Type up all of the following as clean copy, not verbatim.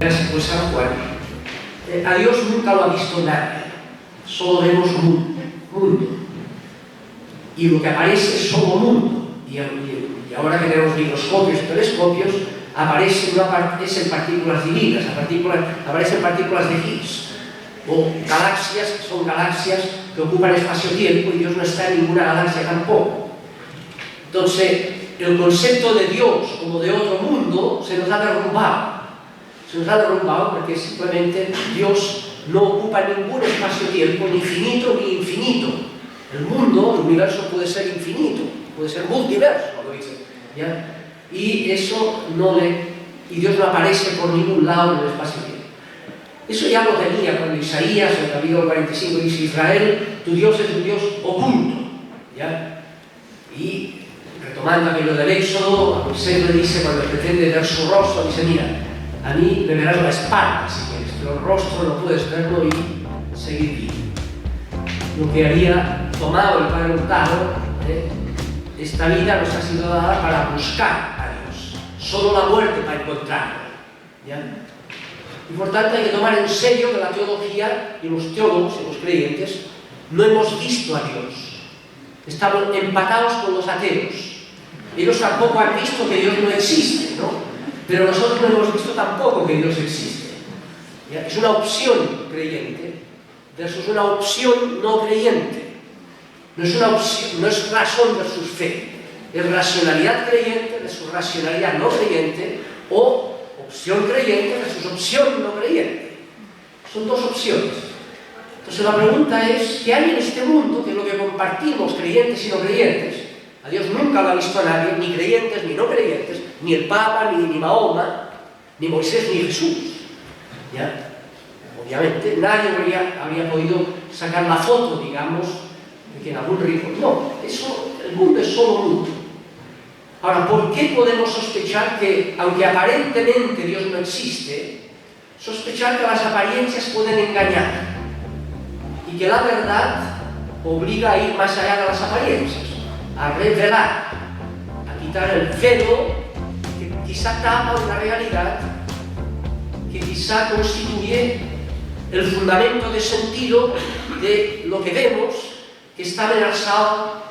Pues San Juan, a Dios nunca lo ha visto nadie, solo vemos mundo. Y lo que aparece es solo mundo. Y ahora que tenemos microscopios y telescopios, no aparecen partículas divinas, aparecen partículas de Higgs. O galaxias, que son galaxias que ocupan espacio-tiempo, y Dios no está en ninguna galaxia tampoco. Entonces, el concepto de Dios como de otro mundo se nos ha derrumbado. Se nos ha derrumbado porque simplemente Dios no ocupa ningún espacio-tiempo, ni finito ni infinito. El mundo, el universo puede ser infinito, puede ser multiverso, como dicen, ¿ya? Y Dios no aparece por ningún lado en el espacio-tiempo. Eso ya lo tenía cuando Isaías, en el capítulo 45, dice: Israel, tu Dios es un Dios oculto, ¿ya? Y retomando aquello del Éxodo, a Moisés le dice, cuando pretende ver su rostro, dice: mira, a mí me verás la espalda si quieres, pero el rostro no puedes verlo y seguir vivo. Lo que había tomado el Padre Hurtado, esta vida nos ha sido dada para buscar a Dios, solo la muerte para encontrarlo, ¿ya? Y por tanto hay que tomar en serio que la teología y los teólogos y los creyentes no hemos visto a Dios. Estamos empatados con los ateos. Ellos tampoco han visto que Dios no existe, ¿no? Pero nosotros no hemos visto tampoco que Dios existe, ¿ya? Es una opción creyente versus una opción no creyente. No es una opción, no es razón versus fe. Es racionalidad creyente versus racionalidad no creyente, o opción creyente versus opción no creyente. Son dos opciones. Entonces la pregunta es: ¿qué hay en este mundo, que es lo que compartimos creyentes y no creyentes? A Dios nunca lo ha visto a nadie, ni creyentes ni no creyentes, ni el Papa, ni Mahoma, ni Moisés, ni Jesús, ¿ya? Obviamente nadie habría podido sacar la foto, digamos, de que en algún rico. No, el mundo es solo mundo. Ahora, ¿por qué podemos sospechar que, aunque aparentemente Dios no existe, sospechar que las apariencias pueden engañar y que la verdad obliga a ir más allá de las apariencias, a revelar, a quitar el velo que quizá tapa una realidad que quizá constituye el fundamento de sentido de lo que vemos, que está amenazado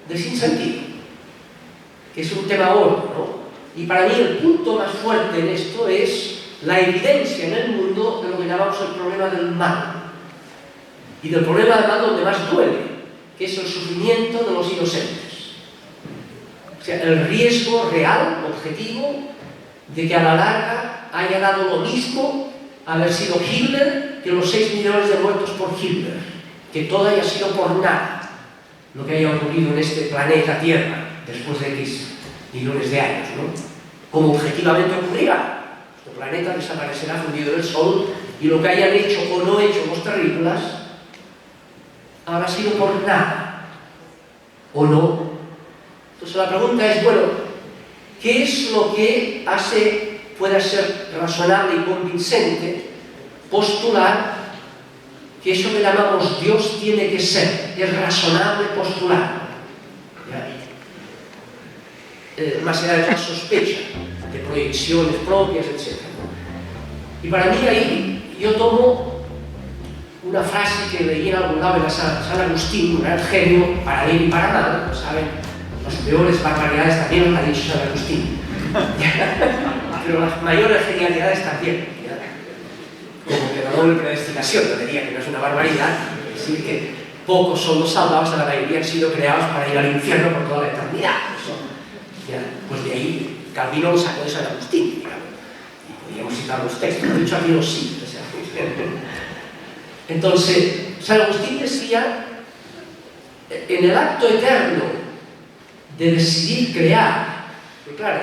de sinsentido, que es un tema gordo, ¿no? Y para mí el punto más fuerte en esto es la evidencia en el mundo de lo que llamamos el problema del mal, y del problema del mal donde más duele, que es el sufrimiento de los inocentes. O sea, el riesgo real, objetivo, de que a la larga haya dado lo mismo haber sido Hitler que los 6 millones de muertos por Hitler, que todo haya sido por nada lo que haya ocurrido en este planeta Tierra después de X millones de años, ¿no? Como objetivamente ocurrirá. Este planeta desaparecerá fundido del Sol, y lo que hayan hecho o no hecho los terrícolas habrá sido por nada, ¿o no? Entonces la pregunta es, bueno, ¿qué es lo que puede ser razonable y convincente postular que eso que llamamos Dios tiene que ser? Es razonable postular, más allá de la sospecha, de proyecciones propias, etc. Y para mí ahí yo tomo una frase que leí en algún lado de San Agustín, un gran genio para bien y para mal, ¿saben? Las peores barbaridades también las ha dicho San Agustín. Pero las mayores genialidades también, ¿ya? Como que la doble predestinación, yo diría que no es una barbaridad, es decir, que pocos son los salvados, la mayoría han sido creados para ir al infierno por toda la eternidad. Eso, ¿ya? Pues de ahí Calvino lo sacó de San Agustín, digamos. Y podríamos citar los textos, de hecho aquí los sí. O sea, entonces, San Agustín decía, en el acto eterno de decidir crear, que claro,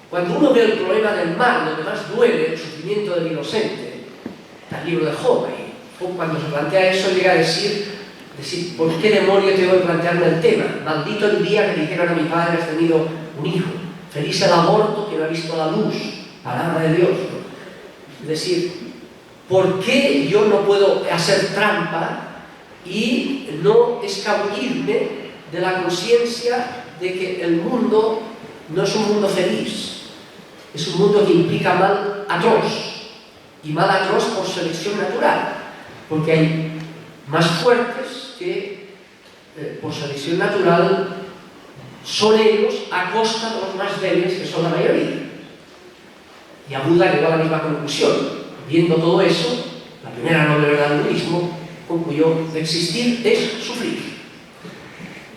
cuando uno ve el problema del mal, donde más duele el sufrimiento del inocente, está el libro de Job, y Job, cuando se plantea eso, llega a decir, ¿por qué demonio tengo que plantearme el tema? Maldito el día que dijeron a mi padre: has tenido un hijo. Feliz el aborto que no ha visto la luz. Palabra de Dios, ¿no? Es decir, ¿por qué yo no puedo hacer trampa y no escabullirme de la conciencia de que el mundo no es un mundo feliz? Es un mundo que implica mal atroz, y mal atroz por selección natural, porque hay más fuertes que por selección natural son ellos a costa de los más débiles, que son la mayoría. Y a Buda llegó a la misma conclusión. Viendo todo eso, la primera noble verdad del budismo concluyó que existir es sufrir.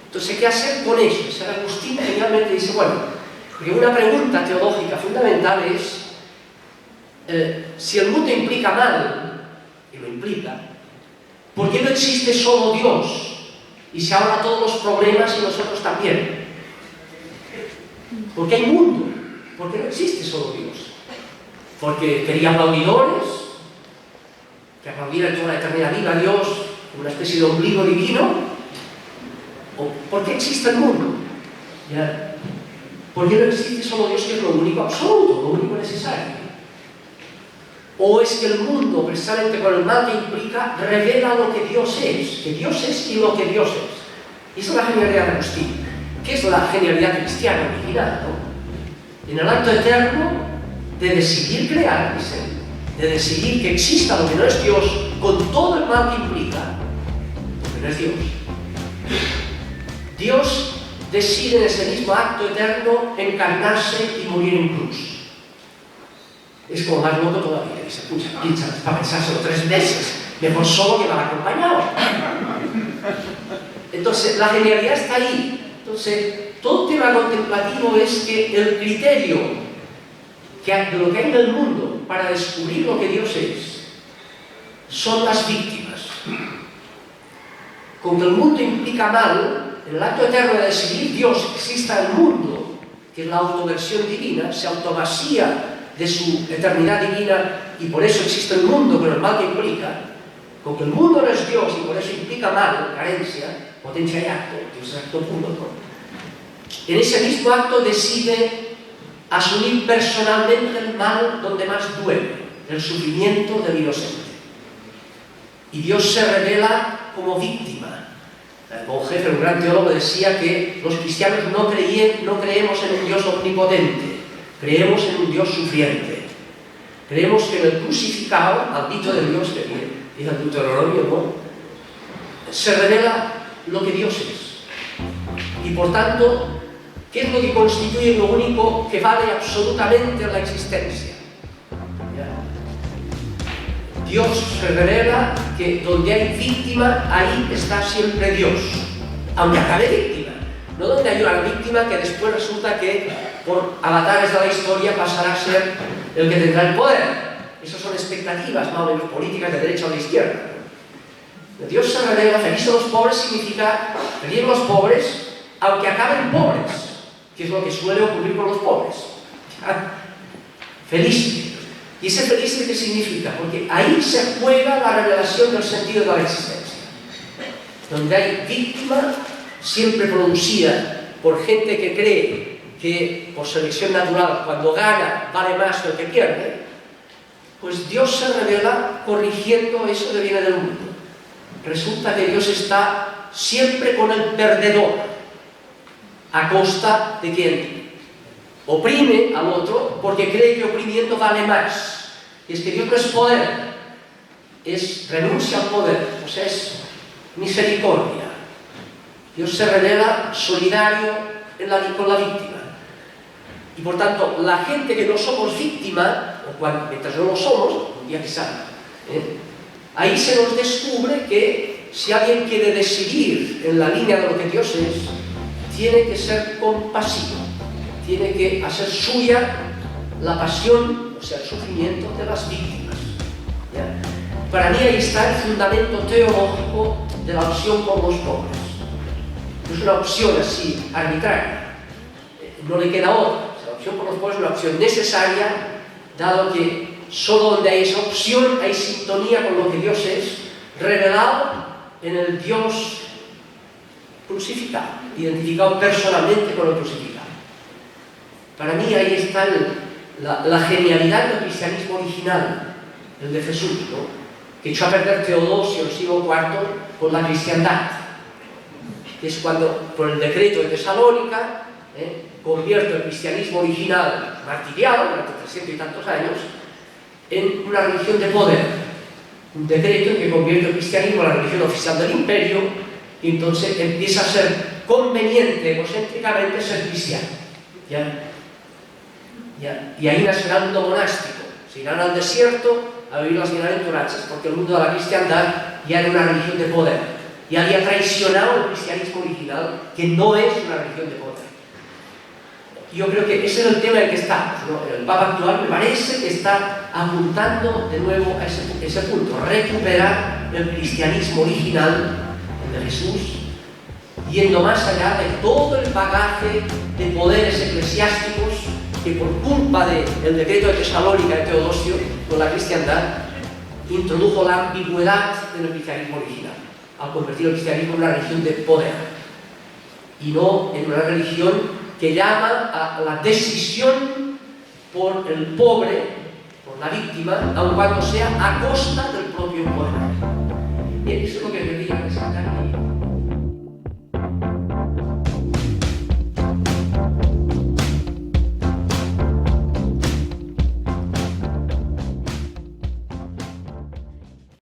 Entonces, ¿qué hacer con eso? San Agustín finalmente dice, bueno, porque una pregunta teológica fundamental es si el mundo implica mal, y lo implica, ¿por qué no existe solo Dios y se ahorra todos los problemas y nosotros también? ¿Por qué hay mundo? ¿Por qué no existe solo Dios? ¿Porque quería aplaudidores? ¿Que aplaudieran toda la eternidad viva a Dios como una especie de ombligo divino? ¿O por qué existe el mundo? ¿Ya? ¿Por qué no existe solo Dios, que es lo único absoluto, lo único necesario? ¿O es que el mundo, precisamente con el mal que implica, revela lo que Dios es? Que Dios es y lo que Dios es. Y esa es la genialidad de Agustín, que es la genialidad cristiana original, ¿no? En el acto eterno de decidir crear, dicen, de decidir que exista lo que no es Dios, con todo el mal que implica, porque no es Dios. Dios decide en ese mismo acto eterno encarnarse y morir en cruz. Es como más loco todavía. Dice, pucha, para pensárselo 3 veces, mejor solo que mal acompañado. Entonces, la genialidad está ahí. Entonces, todo tema contemplativo es que el criterio de lo que hay en el mundo para descubrir lo que Dios es son las víctimas. Con que el mundo implica mal, en el acto eterno de decidir Dios exista el mundo, que es la autoversión divina, se autovacía de su eternidad divina y por eso existe el mundo con el mal que implica. Con que el mundo no es Dios y por eso implica mal, carencia, potencia y acto, que es acto puro, ¿no? En ese mismo acto decide asumir personalmente el mal donde más duele, el sufrimiento del inocente. Y Dios se revela como víctima. Bonhoeffer, un gran teólogo, decía que los cristianos no creemos en un Dios omnipotente, creemos en un Dios sufriente. Creemos que en el crucificado, maldito de Dios, que dice el Deuteronomio, ¿no?, se revela lo que Dios es. Y por tanto, ¿qué es lo que constituye lo único que vale absolutamente en la existencia? Dios se revela que donde hay víctima, ahí está siempre Dios, aunque acabe víctima. No donde hay una víctima que después resulta que por avatares de la historia pasará a ser el que tendrá el poder. Esas son expectativas más o menos políticas de derecha o de izquierda. Dios se revela, feliz a los pobres significa feliz a los pobres, aunque acaben pobres, que es lo que suele ocurrir con los pobres. Feliz. ¿Y ese feliz qué significa? Porque ahí se juega la revelación del sentido de la existencia. Donde hay víctima, siempre producida por gente que cree que por selección natural, cuando gana, vale más que el que pierde, pues Dios se revela corrigiendo eso que viene del mundo. Resulta que Dios está siempre con el perdedor, a costa de quien oprime al otro porque cree que oprimiendo vale más. Y es que Dios no es poder, es renuncia al poder, o sea, es misericordia. Dios se revela solidario con la víctima. Y por tanto, la gente que no somos víctima, mientras no lo somos, un día quizá, ahí se nos descubre que si alguien quiere decidir en la línea de lo que Dios es, tiene que ser compasivo, tiene que hacer suya la pasión, o sea, el sufrimiento de las víctimas. ¿Ya? Para mí ahí está el fundamento teológico de la opción por los pobres. No es una opción así arbitraria, no le queda otra. O sea, la opción por los pobres es una opción necesaria, dado que solo donde hay esa opción hay sintonía con lo que Dios es, revelado en el Dios crucificado, identificado personalmente con el crucificado. Para mí ahí está la genialidad del cristianismo original, el de Jesús, ¿no?, que echó a perder Teodosio, el siglo IV, con la cristiandad. Que es cuando, por el decreto de Tesalónica, convierte el cristianismo original martiriado durante 300 y tantos años en una religión de poder, un decreto que convierte el cristianismo en la religión oficial del imperio, y entonces empieza a ser conveniente egocéntricamente ser cristiano. Y ahí nacerá el mundo monástico, se irán al desierto a vivir las bienaventuranzas, porque el mundo de la cristiandad ya era una religión de poder, ya había traicionado el cristianismo original, que no es una religión de poder. Yo creo que ese es el tema en el que estamos, ¿no? El Papa actual me parece que está apuntando de nuevo a ese punto, recuperar el cristianismo original de Jesús, yendo más allá de todo el bagaje de poderes eclesiásticos que por culpa del decreto de Tesalónica de Teodosio con la cristiandad introdujo la ambigüedad del cristianismo original, al convertir el cristianismo en una religión de poder y no en una religión que llama a la decisión por el pobre, por la víctima, aun cuando sea a costa del propio poder. Bien, eso es lo que quería presentar aquí.